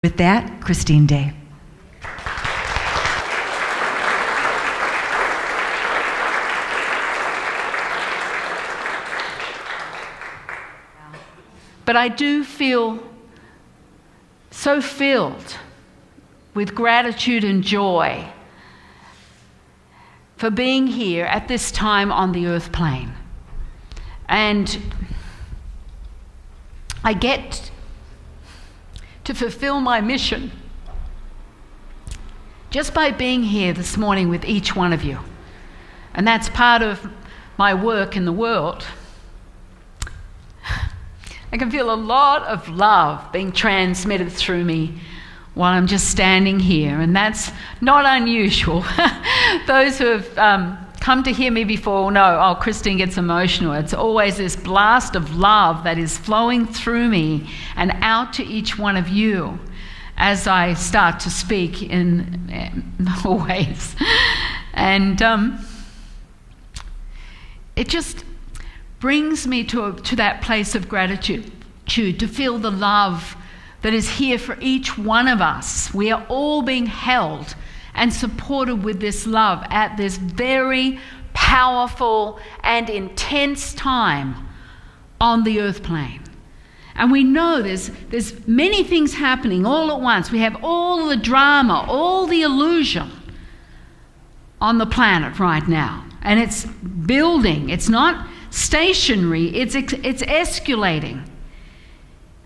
With that, Christine Day. But I do feel so filled with gratitude and joy for being here at this time on the earth plane. And I get to fulfill my mission just by being here this morning with each one of you. And that's part of my work in the world. I can feel a lot of love being transmitted through me while I'm just standing here, and that's not unusual. Those who have come to hear me before will know, Christine gets emotional. It's always this blast of love that is flowing through me and out to each one of you as I start to speak in ways. And it just brings me to that place of gratitude, to feel the love that is here for each one of us. We are all being held and supported with this love at this very powerful and intense time on the earth plane. And we know there's many things happening all at once. We have all the drama, all the illusion on the planet right now. And it's building. It's not stationary. It's escalating.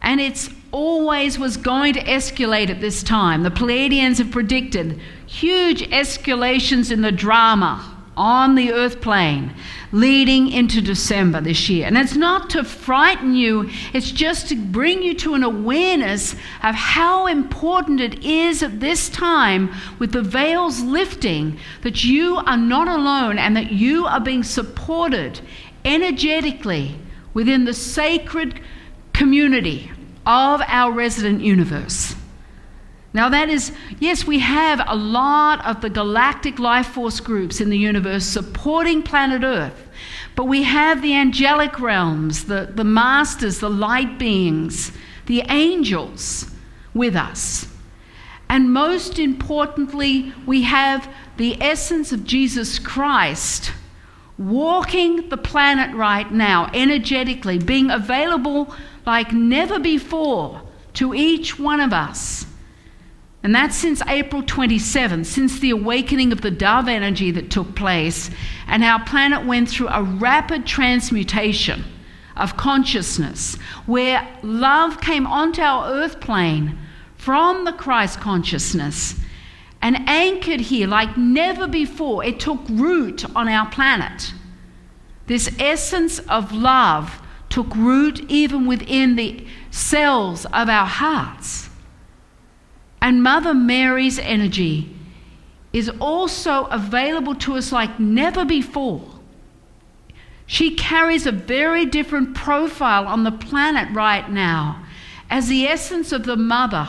And it's always was going to escalate at this time. The Pleiadians have predicted huge escalations in the drama on the earth plane leading into December this year. And it's not to frighten you, it's just to bring you to an awareness of how important it is at this time, with the veils lifting, that you are not alone and that you are being supported energetically within the sacred community of our resident universe. Now that is, yes, we have a lot of the galactic life force groups in the universe supporting planet Earth, but we have the angelic realms, the masters, the light beings, the angels with us. And most importantly, we have the essence of Jesus Christ walking the planet right now, energetically, being available like never before to each one of us. And that's since April 27th, since the awakening of the dove energy that took place, and our planet went through a rapid transmutation of consciousness, where love came onto our earth plane from the Christ consciousness and anchored here like never before. It took root on our planet. This essence of love took root even within the cells of our hearts. And Mother Mary's energy is also available to us like never before. She carries a very different profile on the planet right now as the essence of the Mother,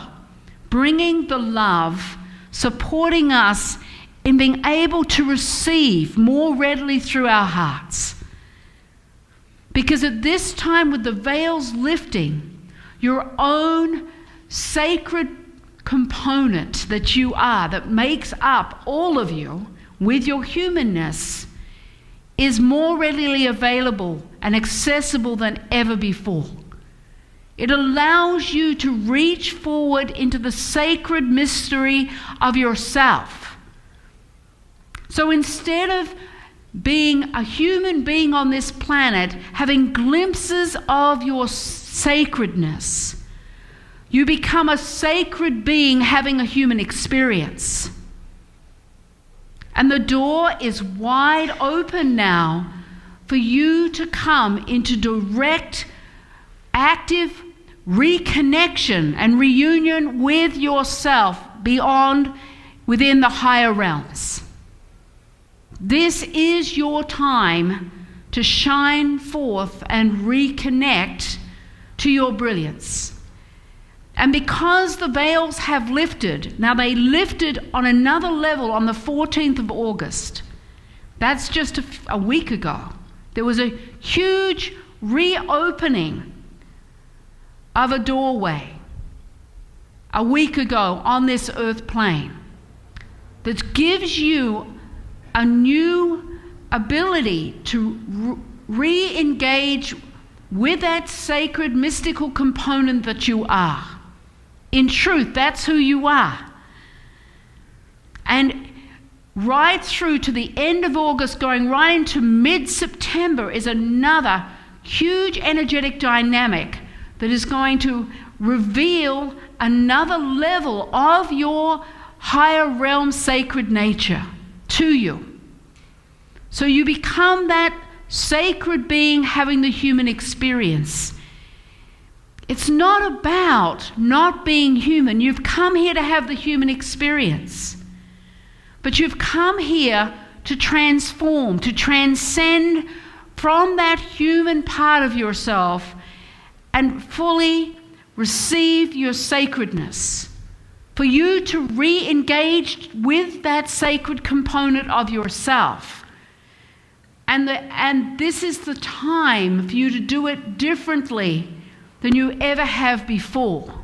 bringing the love, supporting us in being able to receive more readily through our hearts. Because at this time, with the veils lifting, your own sacred component that you are, that makes up all of you with your humanness, is more readily available and accessible than ever before. It allows you to reach forward into the sacred mystery of yourself. So instead of being a human being on this planet, having glimpses of your sacredness, you become a sacred being having a human experience. And the door is wide open now for you to come into direct, active reconnection and reunion with yourself within the higher realms. This is your time to shine forth and reconnect to your brilliance. And because the veils have lifted, now they lifted on another level on the 14th of August. That's just a week ago. There was a huge reopening of a doorway, a week ago on this earth plane that gives you a new ability to re-engage with that sacred mystical component that you are. In truth, that's who you are. And right through to the end of August, going right into mid-September, is another huge energetic dynamic that is going to reveal another level of your higher realm sacred nature to you. So you become that sacred being having the human experience. It's not about not being human. You've come here to have the human experience. But you've come here to transform, to transcend from that human part of yourself and fully receive your sacredness. For you to re-engage with that sacred component of yourself. And this is the time for you to do it differently than you ever have before.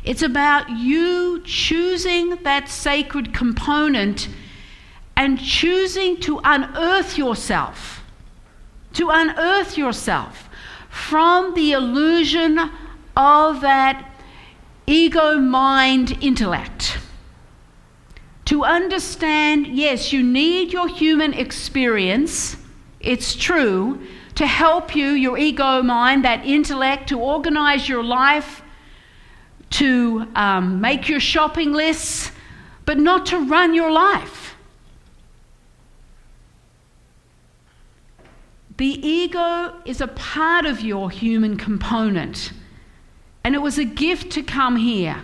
It's about you choosing that sacred component and choosing to unearth yourself. To unearth yourself from the illusion of that ego mind intellect. To understand, yes, you need your human experience, it's true, to help you, your ego mind, that intellect, to organize your life, to make your shopping lists, but not to run your life. The ego is a part of your human component, and it was a gift to come here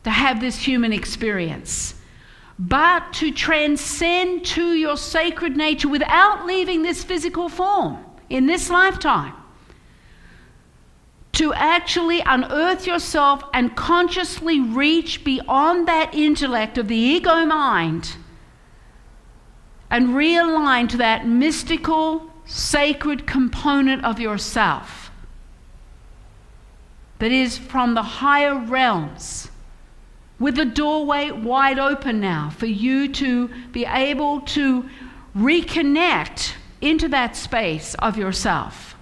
to have this human experience. But to transcend to your sacred nature without leaving this physical form in this lifetime. To actually unearth yourself and consciously reach beyond that intellect of the ego mind and realign to that mystical, sacred component of yourself that is from the higher realms, with the doorway wide open now for you to be able to reconnect into that space of yourself.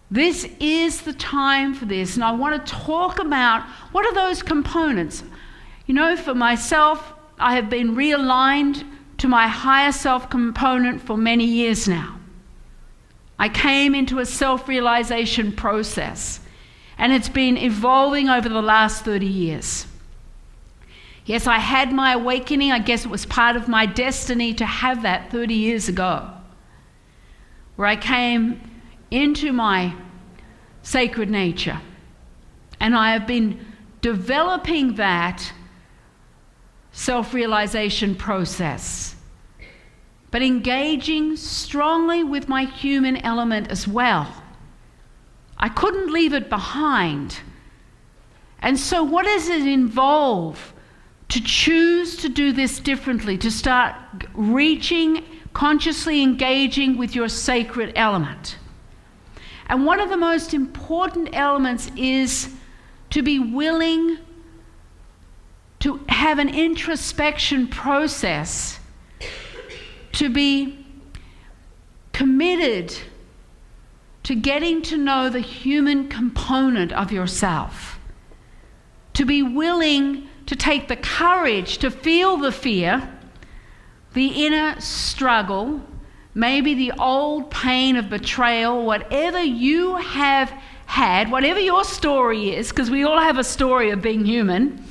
This is the time for this, and I want to talk about what are those components. You know, for myself, I have been realigned to my higher self component for many years now. I came into a self-realization process, and it's been evolving over the last 30 years. Yes, I had my awakening. I guess it was part of my destiny to have that 30 years ago, where I came into my sacred nature. And I have been developing that self-realization process, but engaging strongly with my human element as well. I couldn't leave it behind. And so what does it involve to choose to do this differently, to start reaching, consciously engaging with your sacred element? And one of the most important elements is to be willing to have an introspection process, to be committed to getting to know the human component of yourself, to be willing to take the courage to feel the fear, the inner struggle, maybe the old pain of betrayal, whatever you have had, whatever your story is, because we all have a story of being human.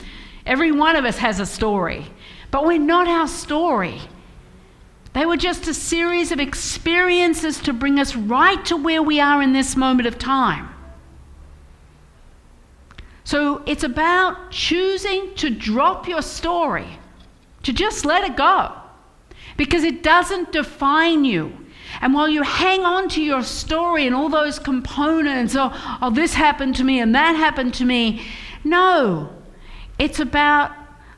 Every one of us has a story, but we're not our story. They were just a series of experiences to bring us right to where we are in this moment of time. So it's about choosing to drop your story, to just let it go, because it doesn't define you. And while you hang on to your story and all those components, oh, this happened to me and that happened to me, no, it's about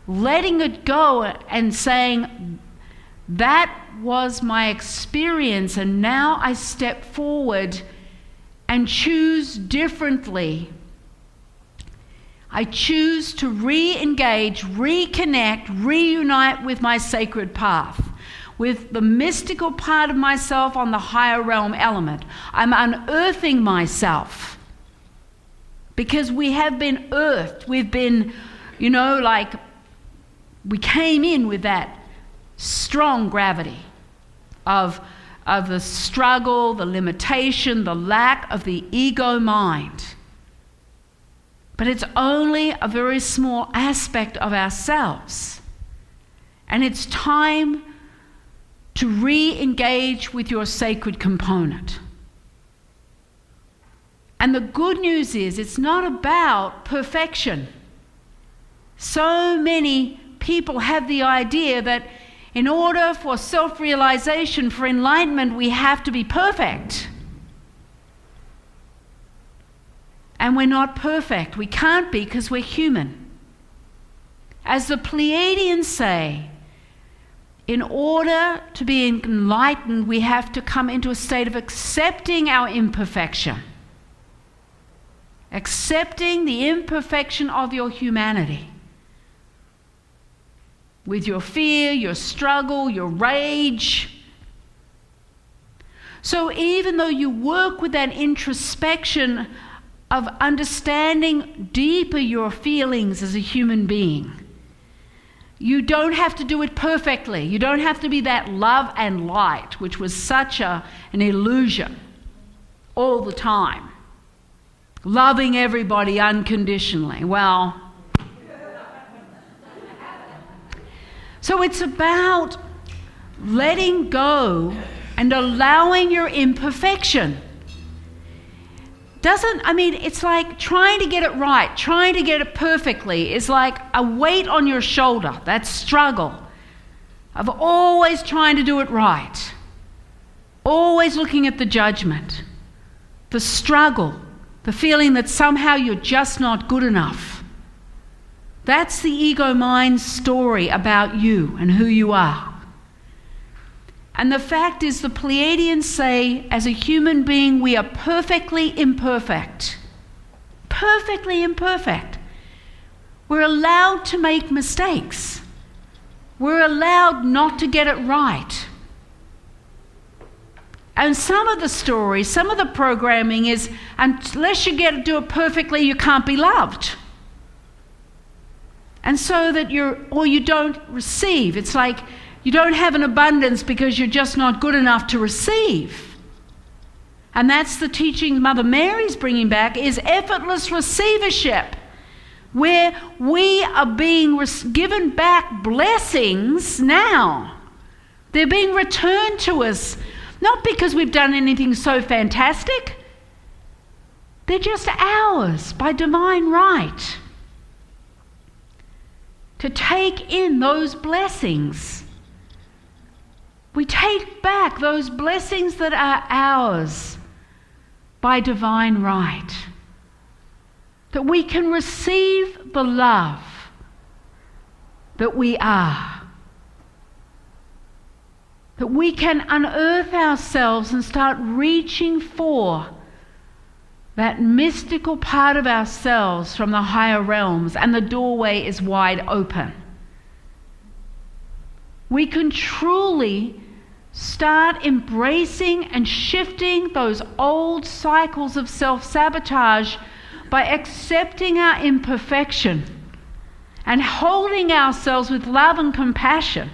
letting it go and saying, that was my experience, and now I step forward and choose differently I choose to re-engage, reconnect, reunite with my sacred path, with the mystical part of myself on the higher realm element. I'm unearthing myself because we have been earthed. We've been, we came in with that strong gravity of the struggle, the limitation, the lack of the ego mind. But it's only a very small aspect of ourselves. And it's time to re-engage with your sacred component. And the good news is it's not about perfection. So many people have the idea that in order for self-realization, for enlightenment, we have to be perfect. And we're not perfect. We can't be because we're human. As the Pleiadians say, in order to be enlightened, we have to come into a state of accepting our imperfection. Accepting the imperfection of your humanity. With your fear, your struggle, your rage. So even though you work with that introspection of understanding deeper your feelings as a human being, you don't have to do it perfectly. You don't have to be that love and light, which was such an illusion all the time. Loving everybody unconditionally. Well, so it's about letting go and allowing your imperfection. It's like trying to get it right, trying to get it perfectly is like a weight on your shoulder, that struggle of always trying to do it right, always looking at the judgment, the struggle, the feeling that somehow you're just not good enough. That's the ego mind's story about you and who you are. And the fact is, the Pleiadians say, as a human being, we are perfectly imperfect. Perfectly imperfect. We're allowed to make mistakes. We're allowed not to get it right. And some of the stories, some of the programming is, unless you do it perfectly, you can't be loved. And so that you don't receive. It's like you don't have an abundance because you're just not good enough to receive. And that's the teaching Mother Mary's bringing back, is effortless receivership, where we are being given back blessings now. They're being returned to us, not because we've done anything so fantastic. They're just ours by divine right. To take in those blessings. We take back those blessings that are ours by divine right. That we can receive the love that we are. That we can unearth ourselves and start reaching for that mystical part of ourselves from the higher realms, and the doorway is wide open. We can truly start embracing and shifting those old cycles of self-sabotage by accepting our imperfection and holding ourselves with love and compassion.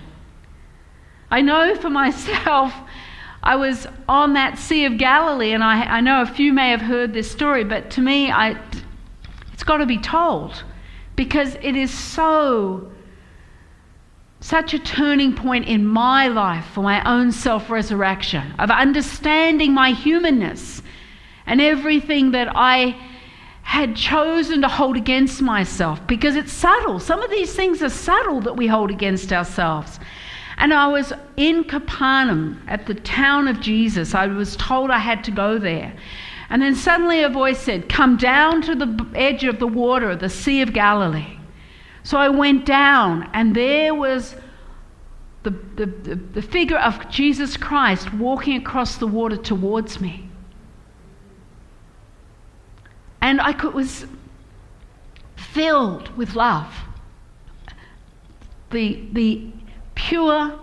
I know for myself, I was on that Sea of Galilee, and I know a few may have heard this story, but to me, it's got to be told, because it is such a turning point in my life for my own self-resurrection, of understanding my humanness and everything that I had chosen to hold against myself, because it's subtle. Some of these things are subtle that we hold against ourselves. And I was in Capernaum at the town of Jesus. I was told I had to go there. And then suddenly a voice said, "Come down to the edge of the water, the Sea of Galilee." So I went down, and there was the figure of Jesus Christ walking across the water towards me. And I was filled with love. The pure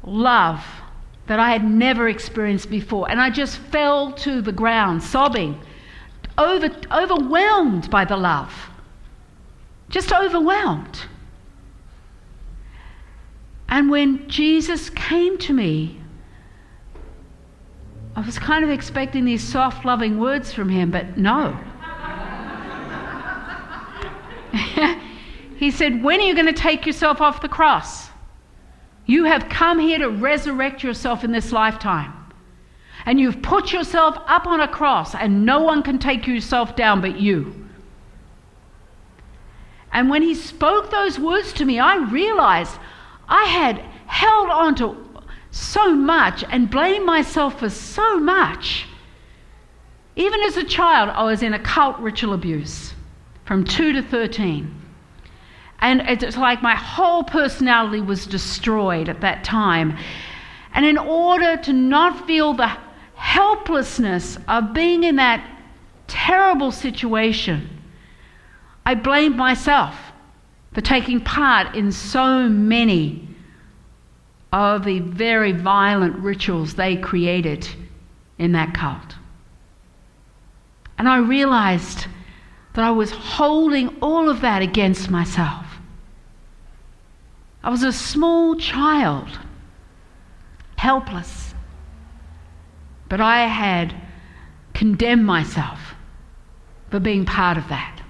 love that I had never experienced before. And I just fell to the ground, sobbing, overwhelmed by the love. Just overwhelmed. And when Jesus came to me, I was kind of expecting these soft, loving words from him, but no. He said, when are you going to take yourself off the cross? You have come here to resurrect yourself in this lifetime. And you've put yourself up on a cross, and no one can take yourself down but you. And when he spoke those words to me, I realized I had held on to so much and blamed myself for so much. Even as a child, I was in occult ritual abuse from 2 to 13. And it's like my whole personality was destroyed at that time. And in order to not feel the helplessness of being in that terrible situation, I blamed myself for taking part in so many of the very violent rituals they created in that cult. And I realized that I was holding all of that against myself. I was a small child, helpless, but I had condemned myself for being part of that.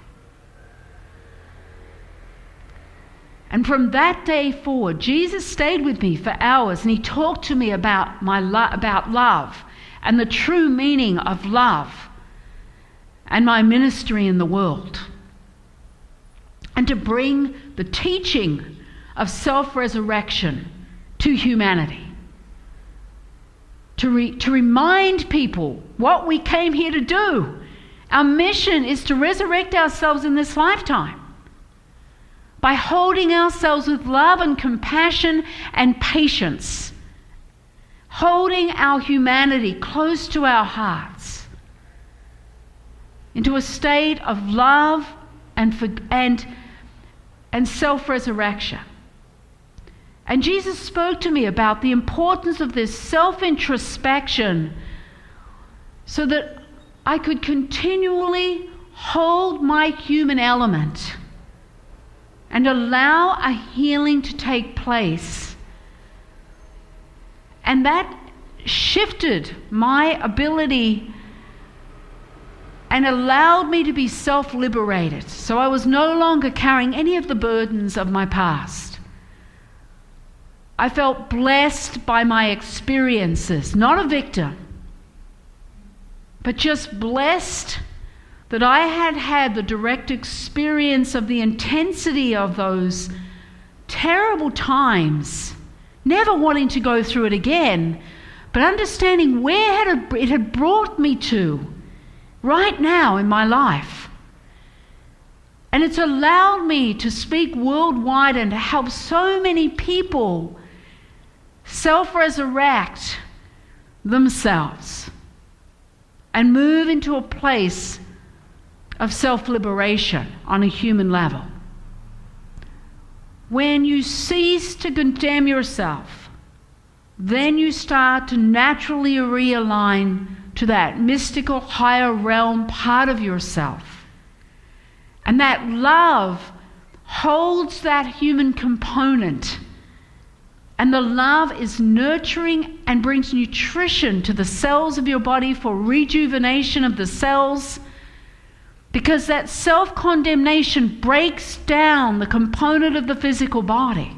And from that day forward, Jesus stayed with me for hours, and he talked to me about about love and the true meaning of love and my ministry in the world, and to bring the teaching of self-resurrection to humanity, to remind people what we came here to do. Our mission is to resurrect ourselves in this lifetime by holding ourselves with love and compassion and patience, holding our humanity close to our hearts into a state of love and self-resurrection. And Jesus spoke to me about the importance of this self-introspection so that I could continually hold my human element and allow a healing to take place. And that shifted my ability and allowed me to be self-liberated. So I was no longer carrying any of the burdens of my past. I felt blessed by my experiences, not a victim, but just blessed that I had had the direct experience of the intensity of those terrible times, never wanting to go through it again, but understanding where it had brought me to right now in my life. And it's allowed me to speak worldwide and to help so many people self-resurrect themselves and move into a place of self-liberation on a human level. When you cease to condemn yourself, then you start to naturally realign to that mystical higher realm part of yourself. And that love holds that human component. And the love is nurturing and brings nutrition to the cells of your body for rejuvenation of the cells, because that self-condemnation breaks down the component of the physical body.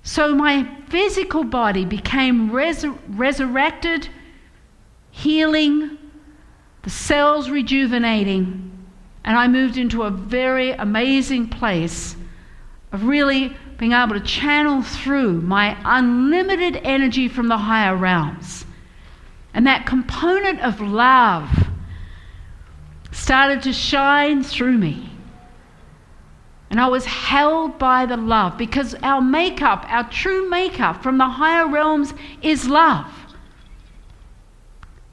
So my physical body became resurrected, healing, the cells rejuvenating, and I moved into a very amazing place of really being able to channel through my unlimited energy from the higher realms. And that component of love started to shine through me. And I was held by the love, because our makeup, our true makeup from the higher realms is love.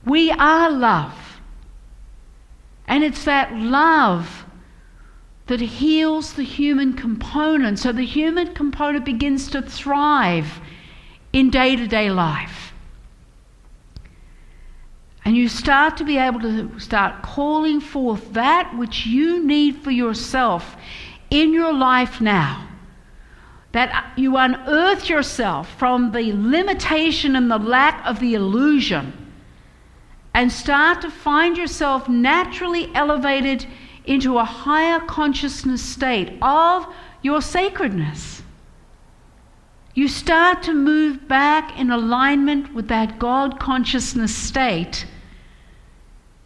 We are love. And it's that love that heals the human component, so the human component begins to thrive in day-to-day life. And you start to be able to start calling forth that which you need for yourself in your life now. That you unearth yourself from the limitation and the lack of the illusion and start to find yourself naturally elevated into a higher consciousness state of your sacredness. You start to move back in alignment with that God consciousness state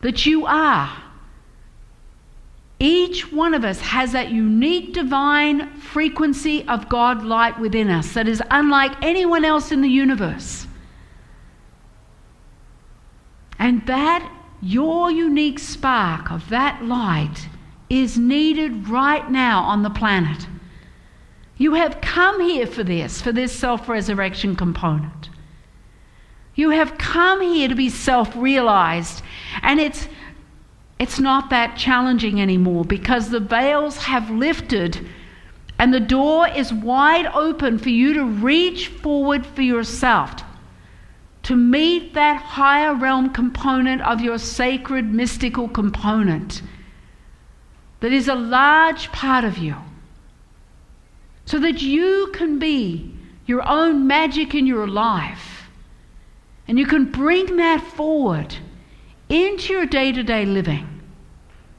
that you are. Each one of us has that unique divine frequency of God light within us that is unlike anyone else in the universe. And that your unique spark of that light is needed right now on the planet. You have come here for this self-resurrection component. You have come here to be self-realized, and it's not that challenging anymore because the veils have lifted and the door is wide open for you to reach forward for yourself, to meet that higher realm component of your sacred mystical component that is a large part of you, so that you can be your own magic in your life. And you can bring that forward into your day-to-day living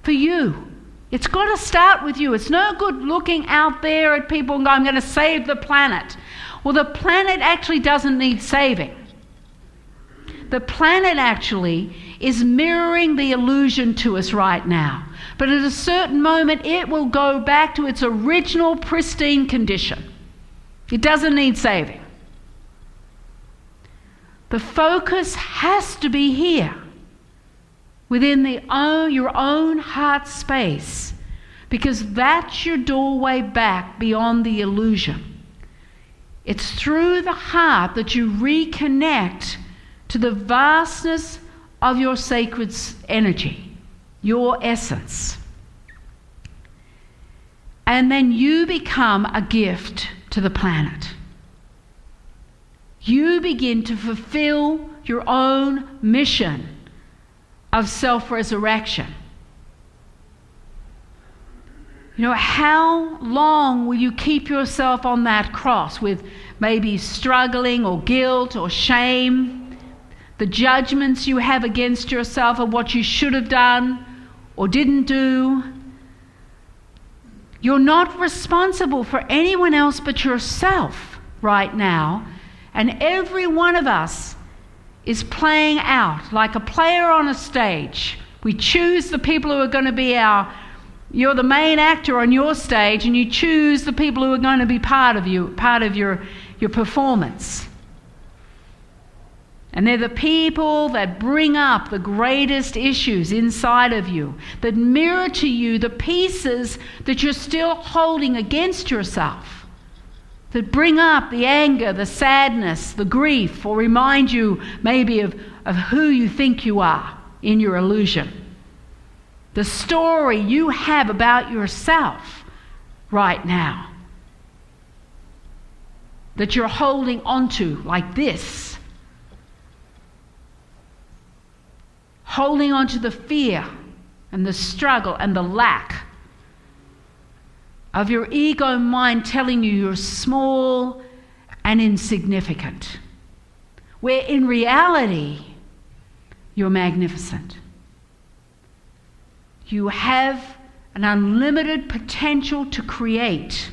for you. It's got to start with you. It's no good looking out there at people and going, I'm going to save the planet. Well, the planet actually doesn't need saving. The planet actually is mirroring the illusion to us right now. But at a certain moment, it will go back to its original pristine condition. It doesn't need saving. The focus has to be here, within your own heart space, because that's your doorway back beyond the illusion. It's through the heart that you reconnect to the vastness of your sacred energy, your essence. And then you become a gift to the planet. You begin to fulfill your own mission of self-resurrection. You know, how long will you keep yourself on that cross with maybe struggling or guilt or shame, the judgments you have against yourself of what you should have done or didn't do? You're not responsible for anyone else but yourself right now. And every one of us is playing out like a player on a stage. We choose the people who are going to be you're the main actor on your stage, and you choose the people who are going to be part of your performance. And they're the people that bring up the greatest issues inside of you, that mirror to you the pieces that you're still holding against yourself, that bring up the anger, the sadness, the grief, or remind you maybe of who you think you are in your illusion. The story you have about yourself right now that you're holding onto like this. Holding onto the fear and the struggle and the lack of your ego mind telling you you're small and insignificant, where in reality you're magnificent. You have an unlimited potential to create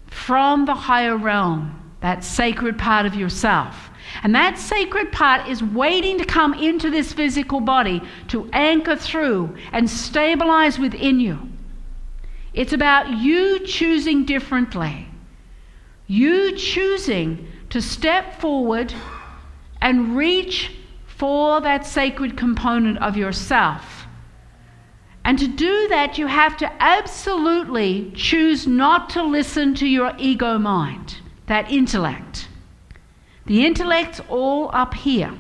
from the higher realm, that sacred part of yourself. And that sacred part is waiting to come into this physical body to anchor through and stabilize within you. It's about you choosing differently. You choosing to step forward and reach for that sacred component of yourself. And to do that, you have to absolutely choose not to listen to your ego mind, that intellect. The intellect's all up here.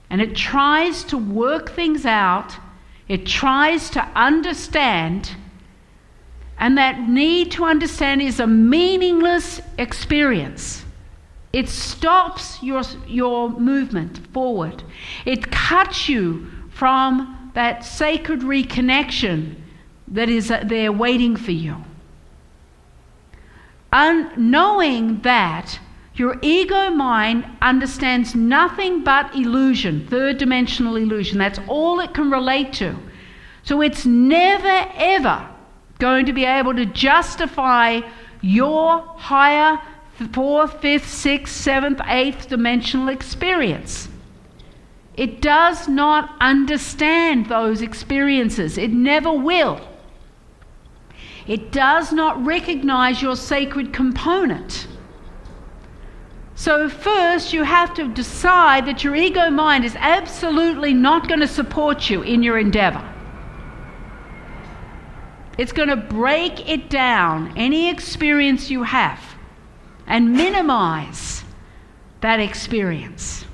And it tries to work things out. It tries to understand. And that need to understand is a meaningless experience. It stops your movement forward. It cuts you from that sacred reconnection that is there waiting for you. Knowing that your ego mind understands nothing but illusion, third dimensional illusion. That's all it can relate to. So it's never ever going to be able to justify your higher fourth, fifth, sixth, seventh, eighth dimensional experience. It does not understand those experiences. It never will. It does not recognize your sacred component. So first you have to decide that your ego mind is absolutely not going to support you in your endeavor. It's going to break it down, any experience you have, and minimize that experience.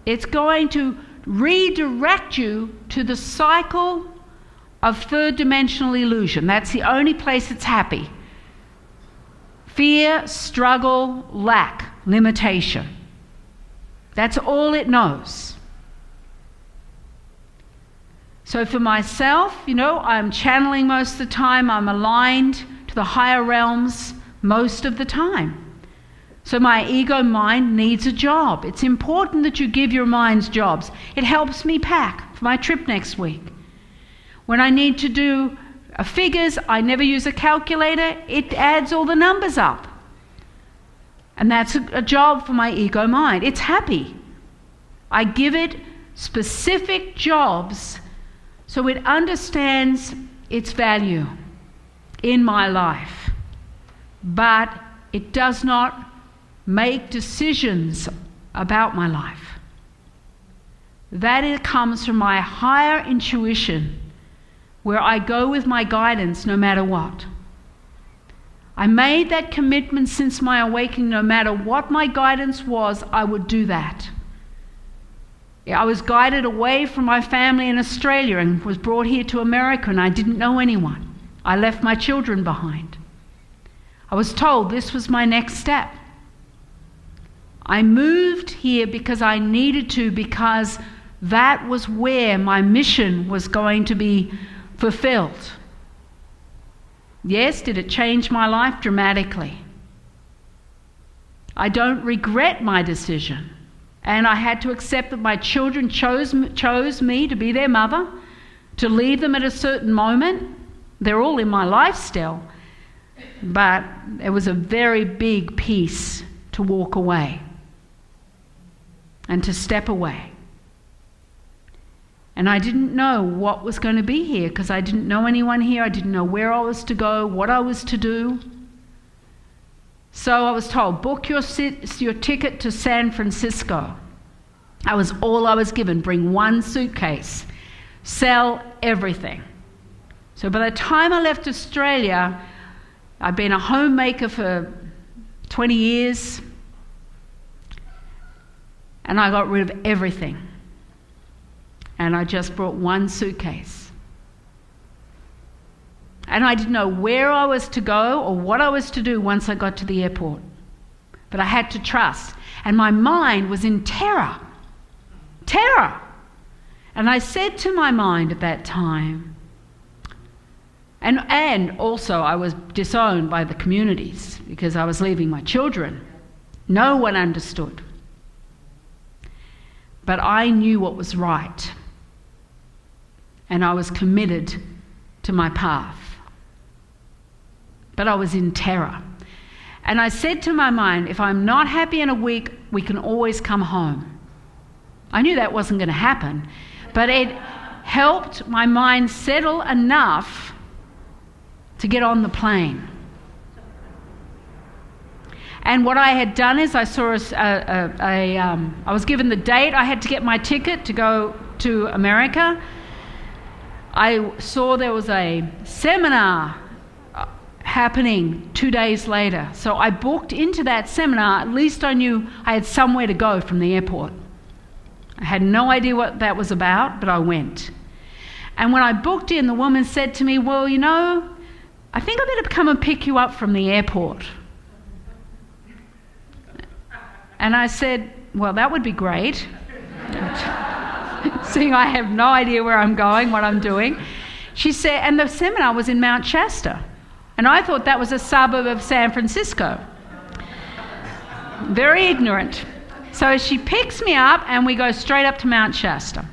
It's going to redirect you to the cycle of third dimensional illusion. That's the only place it's happy. Fear, struggle, lack, limitation. That's all it knows. So for myself, I'm channeling most of the time. I'm aligned to the higher realms most of the time. So my ego mind needs a job. It's important that you give your minds jobs. It helps me pack for my trip next week. When I need to do figures, I never use a calculator. It adds all the numbers up. And that's a job for my ego mind. It's happy. I give it specific jobs so it understands its value in my life. But it does not make decisions about my life. That it comes from my higher intuition, where I go with my guidance no matter what. I made that commitment since my awakening. No matter what my guidance was, I would do that. I was guided away from my family in Australia and was brought here to America, and I didn't know anyone. I left my children behind. I was told this was my next step. I moved here because I needed to, because that was where my mission was going to be fulfilled. Yes, did it change my life dramatically? I don't regret my decision. And I had to accept that my children chose me to be their mother, to leave them at a certain moment. They're all in my life still. But it was a very big piece to walk away and to step away. And I didn't know what was going to be here, because I didn't know anyone here. I didn't know where I was to go, what I was to do. So I was told, book your ticket to San Francisco. That was all I was given. Bring one suitcase. Sell everything. So by the time I left Australia, I'd been a homemaker for 20 years. And I got rid of everything. And I just brought one suitcase. And I didn't know where I was to go or what I was to do once I got to the airport. But I had to trust. And my mind was in terror. Terror! And I said to my mind at that time, and also I was disowned by the communities because I was leaving my children. No one understood. But I knew what was right. And I was committed to my path. But I was in terror. And I said to my mind, if I'm not happy in a week, we can always come home. I knew that wasn't going to happen, but it helped my mind settle enough to get on the plane. And what I had done is I saw I was given the date I had to get my ticket to go to America. I saw there was a seminar happening 2 days later. So I booked into that seminar. At least I knew I had somewhere to go from the airport. I had no idea what that was about, but I went. And when I booked in, the woman said to me, well, you know, I think I better come and pick you up from the airport. And I said, well, that would be great. Seeing I have no idea where I'm going, what I'm doing. She said, and the seminar was in Mount Shasta. And I thought that was a suburb of San Francisco. Very ignorant. So she picks me up and we go straight up to Mount Shasta.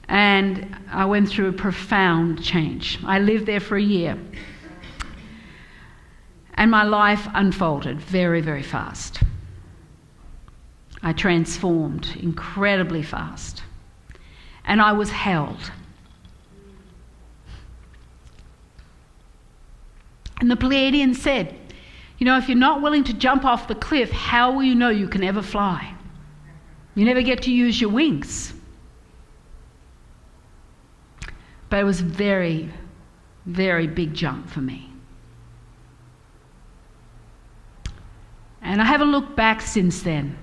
And I went through a profound change. I lived there for a year. And my life unfolded very, very fast. I transformed incredibly fast. And I was held. And the Pleiadian said, you know, if you're not willing to jump off the cliff, how will you know you can ever fly? You never get to use your wings. But it was a very, very big jump for me. And I haven't looked back since then.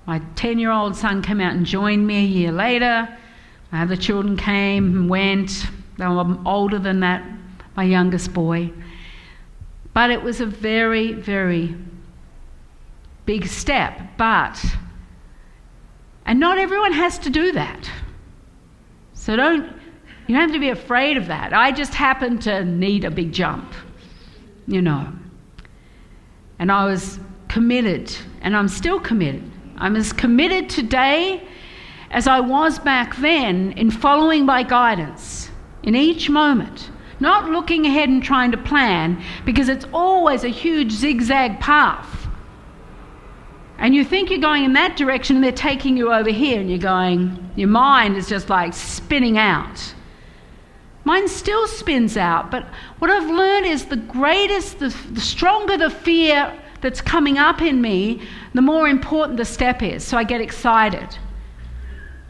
My 10-year-old son came out and joined me a year later. My other children came and went. They were older than that, my youngest boy. But it was a very, very big step. And not everyone has to do that. So you don't have to be afraid of that. I just happened to need a big jump, you know. And I was committed, and I'm still committed. I'm as committed today as I was back then in following my guidance in each moment. Not looking ahead and trying to plan, because it's always a huge zigzag path. And you think you're going in that direction and they're taking you over here, and you're going, your mind is just like spinning out. Mine still spins out, but what I've learned is the stronger the fear that's coming up in me, the more important the step is. So I get excited.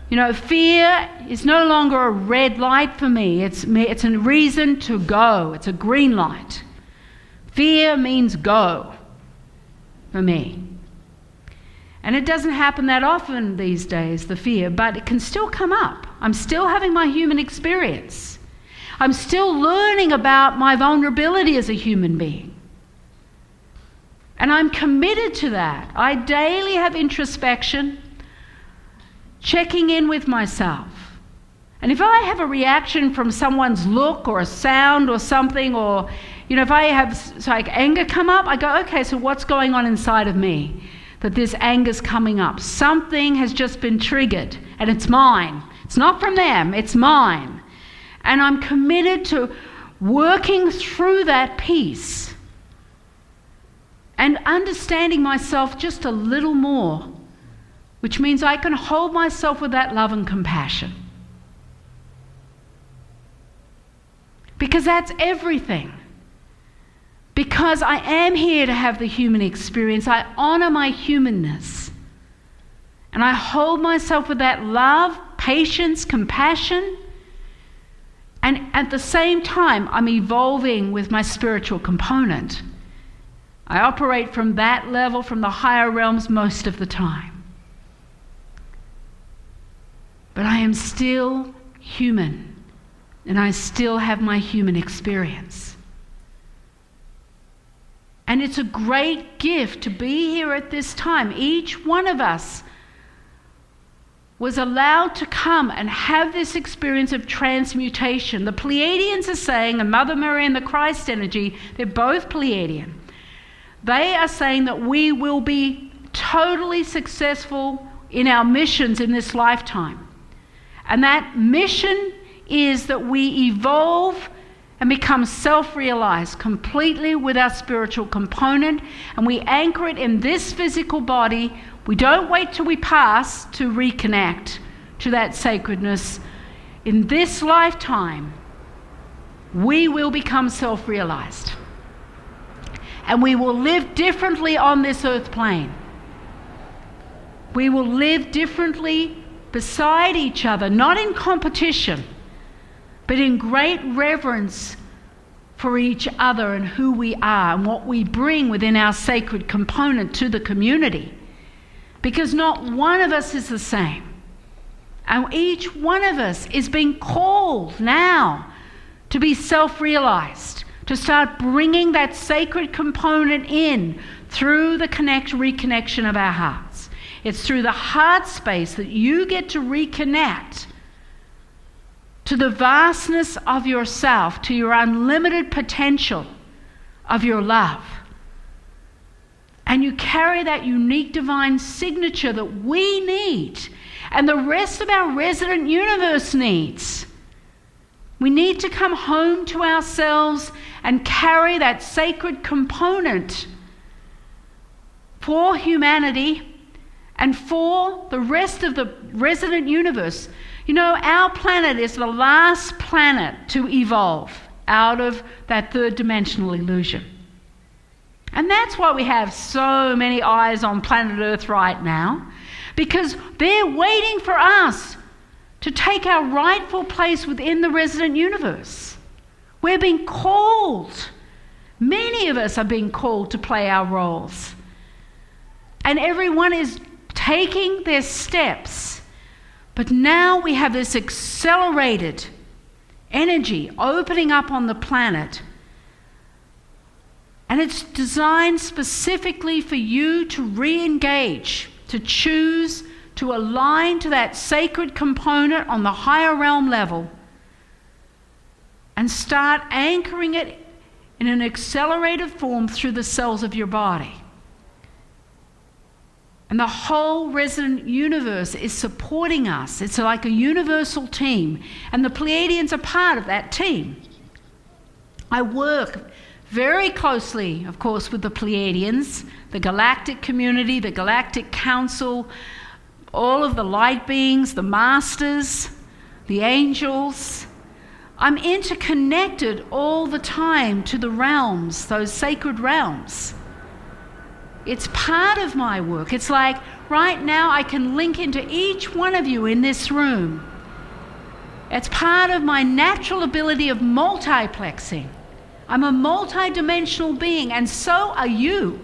You know, fear is no longer a red light for me. It's a reason to go. It's a green light. Fear means go for me. And it doesn't happen that often these days, the fear, but it can still come up. I'm still having my human experience. I'm still learning about my vulnerability as a human being. And I'm committed to that. I daily have introspection, checking in with myself. And if I have a reaction from someone's look or a sound or something, or, you know, if I have like anger come up, I go, okay, so what's going on inside of me that this anger's coming up? Something has just been triggered, and it's mine. It's not from them, it's mine. And I'm committed to working through that piece and understanding myself just a little more, which means I can hold myself with that love and compassion. Because that's everything. Because I am here to have the human experience, I honor my humanness. And I hold myself with that love, patience, compassion. And at the same time, I'm evolving with my spiritual component. I operate from that level, from the higher realms most of the time. But I am still human, and I still have my human experience. And it's a great gift to be here at this time. Each one of us was allowed to come and have this experience of transmutation. The Pleiadians are saying, and Mother Mary and the Christ energy, they're both Pleiadian. They are saying that we will be totally successful in our missions in this lifetime. And that mission is that we evolve and become self-realized completely with our spiritual component, and we anchor it in this physical body. We don't wait till we pass to reconnect to that sacredness. In this lifetime, we will become self-realized. And we will live differently on this earth plane. We will live differently beside each other, not in competition, but in great reverence for each other and who we are and what we bring within our sacred component to the community. because not one of us is the same. And each one of us is being called now to be self-realized, to start bringing that sacred component in through the reconnection of our hearts. It's through the heart space that you get to reconnect to the vastness of yourself, to your unlimited potential of your love. And you carry that unique divine signature that we need and the rest of our resident universe needs. We need to come home to ourselves and carry that sacred component for humanity and for the rest of the resident universe. You know, our planet is the last planet to evolve out of that third dimensional illusion. And that's why we have so many eyes on planet Earth right now, because they're waiting for us to take our rightful place within the resident universe. We're being called. Many of us are being called to play our roles. And everyone is taking their steps. But now we have this accelerated energy opening up on the planet. And it's designed specifically for you to re-engage, to choose to align to that sacred component on the higher realm level and start anchoring it in an accelerated form through the cells of your body. And the whole resident universe is supporting us. It's like a universal team, and the Pleiadians are part of that team. I work very closely, of course, with the Pleiadians, the galactic community, the galactic council, all of the light beings, the masters, the angels. I'm interconnected all the time to the realms, those sacred realms. It's part of my work. It's like right now I can link into each one of you in this room. It's part of my natural ability of multiplexing. I'm a multidimensional being, and so are you.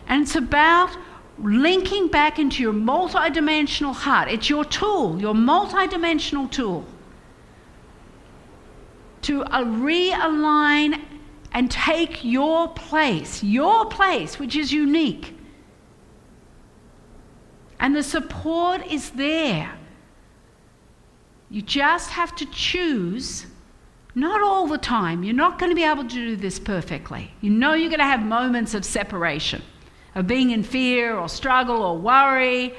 And it's about linking back into your multidimensional heart. It's your tool, your multidimensional tool, to realign and take your place, which is unique. And the support is there. You just have to choose. Not all the time. You're not going to be able to do this perfectly. You know you're going to have moments of separation, of being in fear or struggle or worry,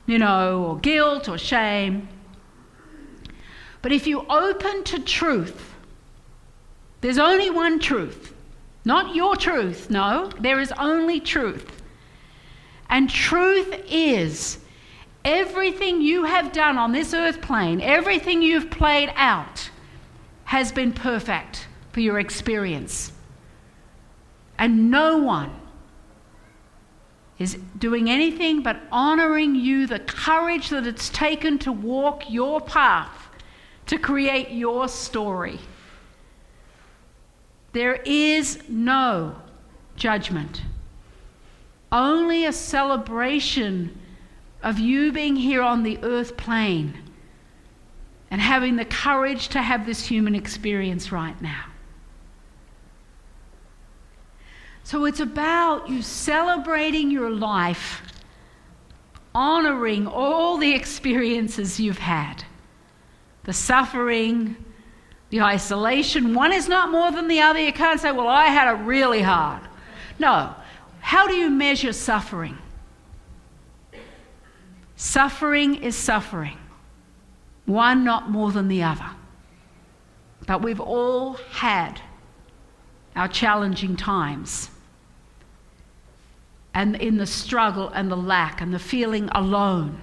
or guilt or shame. But if you open to truth, there's only one truth. Not your truth, no. There is only truth. And truth is everything you have done on this earth plane, everything you've played out, has been perfect for your experience. And no one is doing anything but honoring you, the courage that it's taken to walk your path, to create your story. There is no judgment, only a celebration of you being here on the earth plane and having the courage to have this human experience right now. So it's about you celebrating your life, honoring all the experiences you've had, the suffering, the isolation. One is not more than the other. You can't say, well, I had it really hard. No. How do you measure suffering? Suffering is suffering. One not more than the other. But we've all had our challenging times. And in the struggle and the lack and the feeling alone.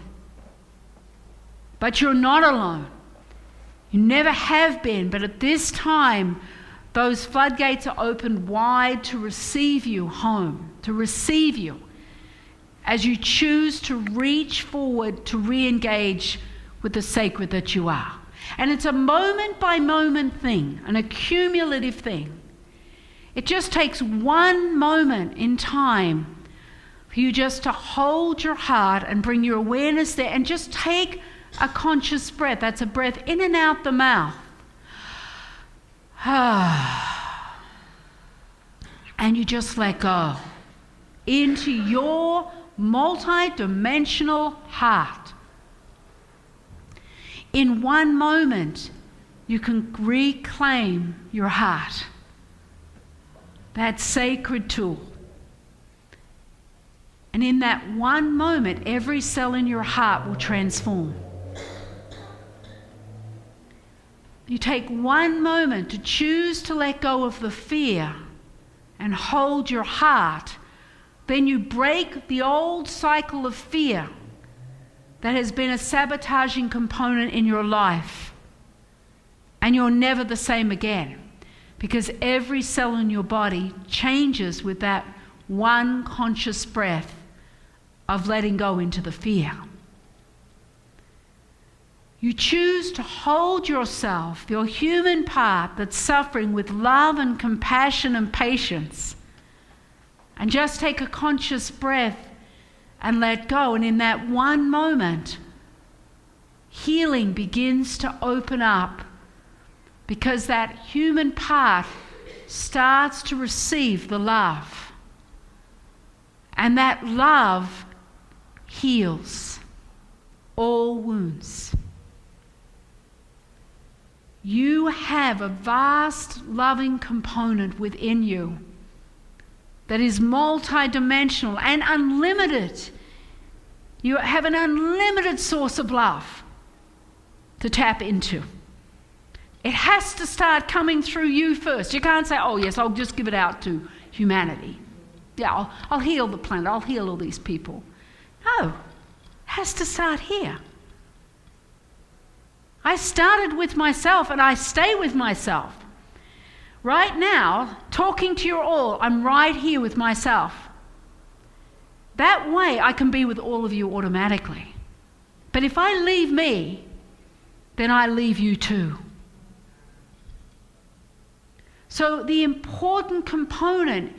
But you're not alone. You never have been, but at this time, those floodgates are opened wide to receive you home, to receive you as you choose to reach forward to re-engage with the sacred that you are. And it's a moment-by-moment thing, an accumulative thing. It just takes one moment in time for you just to hold your heart and bring your awareness there and just take a conscious breath. That's a breath in and out the mouth. And you just let go into your multi-dimensional heart. In one moment, you can reclaim your heart, that sacred tool. And in that one moment, every cell in your heart will transform. You take one moment to choose to let go of the fear and hold your heart. Then you break the old cycle of fear that has been a sabotaging component in your life. And you're never the same again, because every cell in your body changes with that one conscious breath of letting go into the fear. You choose to hold yourself, your human part that's suffering, with love and compassion and patience. And just take a conscious breath and let go. And in that one moment, healing begins to open up, because that human part starts to receive the love. And that love heals all wounds. You have a vast loving component within you that is multidimensional and unlimited. You have an unlimited source of love to tap into. It has to start coming through you first. You can't say, oh yes, I'll just give it out to humanity. Yeah, I'll heal the planet, I'll heal all these people. No, it has to start here. I started with myself and I stay with myself. Right now, talking to you all, I'm right here with myself. That way I can be with all of you automatically. But if I leave me, then I leave you too. So the important component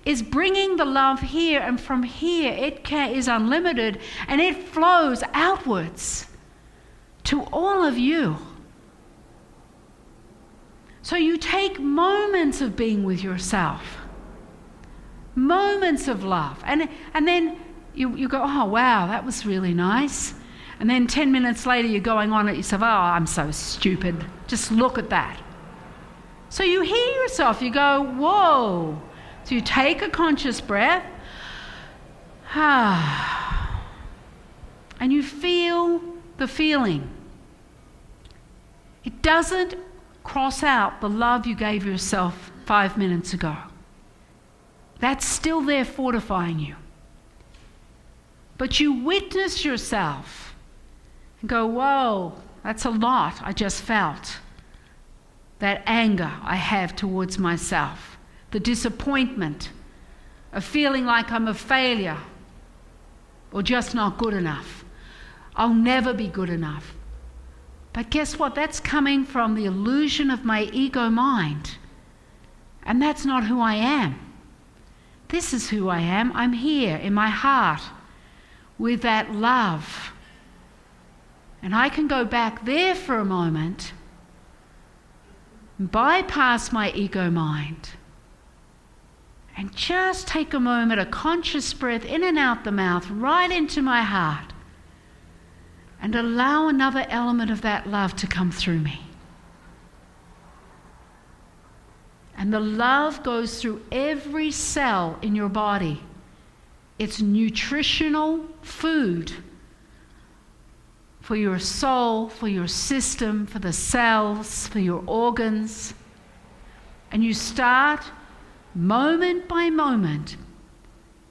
is bringing the love here, and from here it is unlimited and it flows outwards to all of you. So you take moments of being with yourself, moments of love, and then you go, oh wow, that was really nice. And then 10 minutes later you're going on at yourself, oh, I'm so stupid. Just look at that. So you hear yourself, you go, whoa. So you take a conscious breath, and you feel the feeling. It doesn't cross out the love you gave yourself 5 minutes ago. That's still there fortifying you. But you witness yourself and go, whoa, that's a lot I just felt. That anger I have towards myself, the disappointment of feeling like I'm a failure or just not good enough. I'll never be good enough. But guess what? That's coming from the illusion of my ego mind. And that's not who I am. This is who I am. I'm here in my heart with that love. And I can go back there for a moment, bypass my ego mind, and just take a moment, a conscious breath in and out the mouth, right into my heart, and allow another element of that love to come through me. And the love goes through every cell in your body. It's nutritional food for your soul, for your system, for the cells, for your organs. And you start moment by moment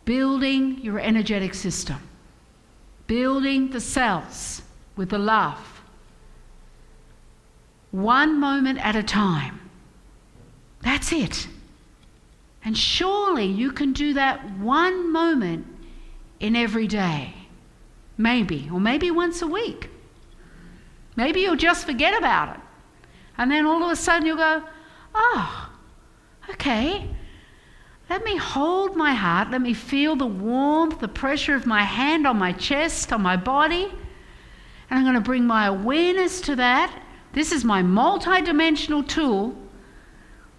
building your energetic system, building the cells with the love, one moment at a time. That's it. And surely you can do that one moment in every day. Maybe, or maybe once a week. Maybe you'll just forget about it. And then all of a sudden you'll go, oh, okay, Let me hold my heart. Let me feel the warmth, the pressure of my hand on my chest, on my body. And I'm going to bring my awareness to that. This is my multi-dimensional tool.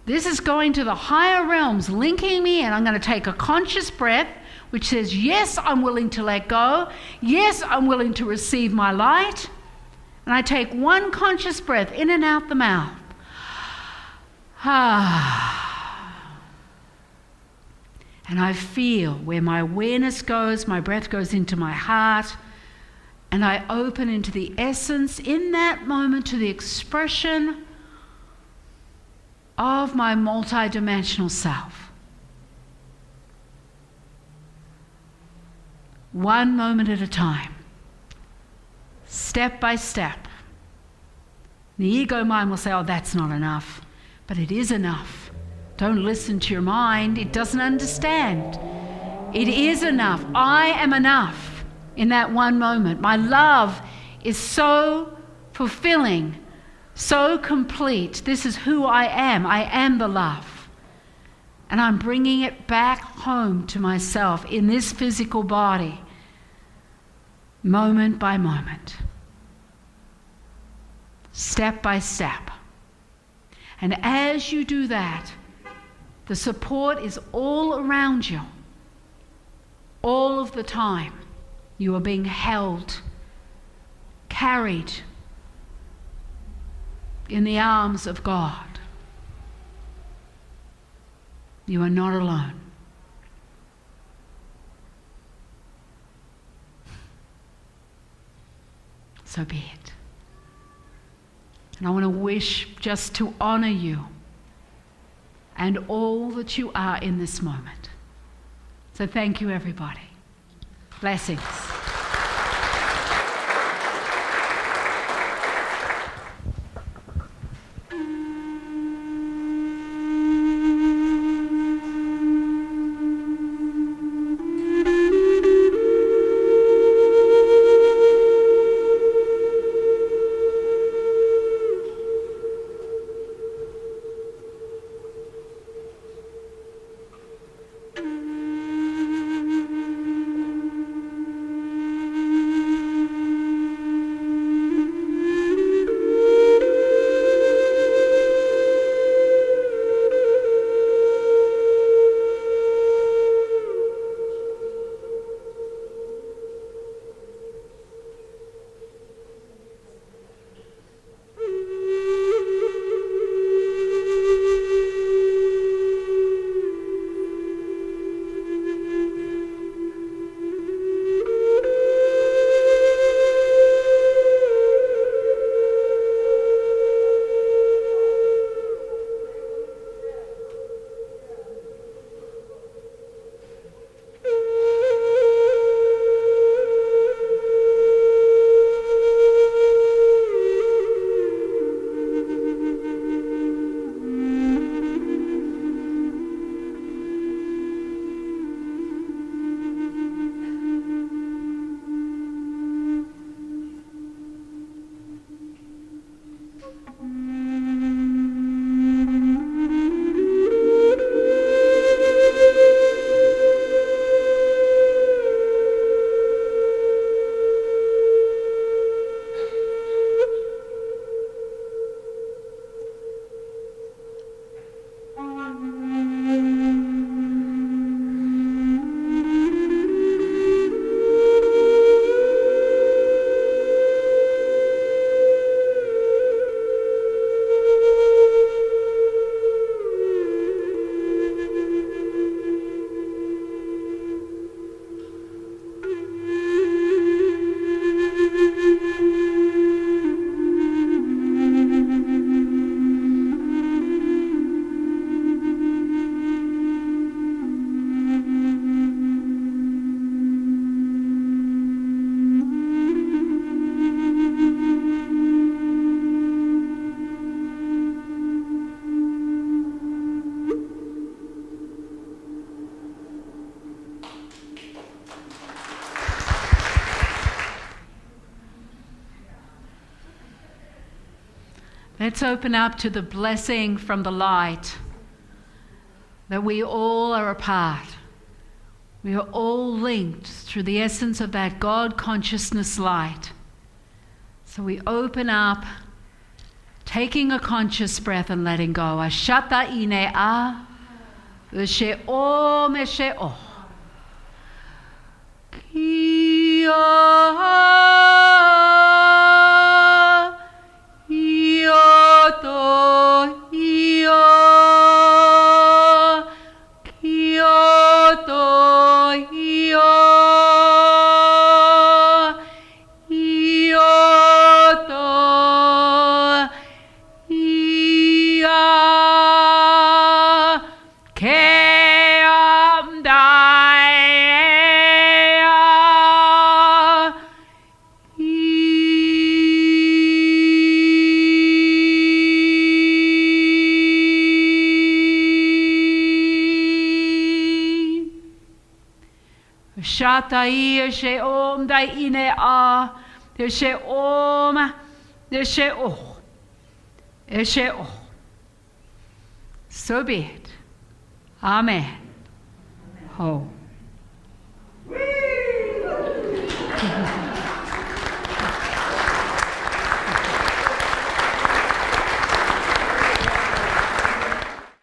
This is going to the higher realms, linking me, and I'm going to take a conscious breath, which says, yes, I'm willing to let go. Yes, I'm willing to receive my light. And I take one conscious breath in and out the mouth. And I feel where my awareness goes, my breath goes into my heart, and I open into the essence in that moment to the expression of my multidimensional self. One moment at a time, step by step. The ego mind will say, oh, that's not enough, but it is enough. Don't listen to your mind. It doesn't understand. It is enough. I am enough in that one moment. My love is so fulfilling, so complete. This is who I am. I am the love. And I'm bringing it back home to myself in this physical body, moment by moment, step by step. And as you do that, the support is all around you. All of the time, you are being held, carried in the arms of God. You are not alone. So be it. And I want to wish just to honor you and all that you are in this moment. So thank you, everybody. Blessings. Let's open up to the blessing from the light. that we all are a part. We are all linked through the essence of that God consciousness light. So we open up, taking a conscious breath and letting go. Rahjta Ren a, She'o me she'o. Shatai she'om dai ine a, she'om, she'o. So be it. Amen. Ho.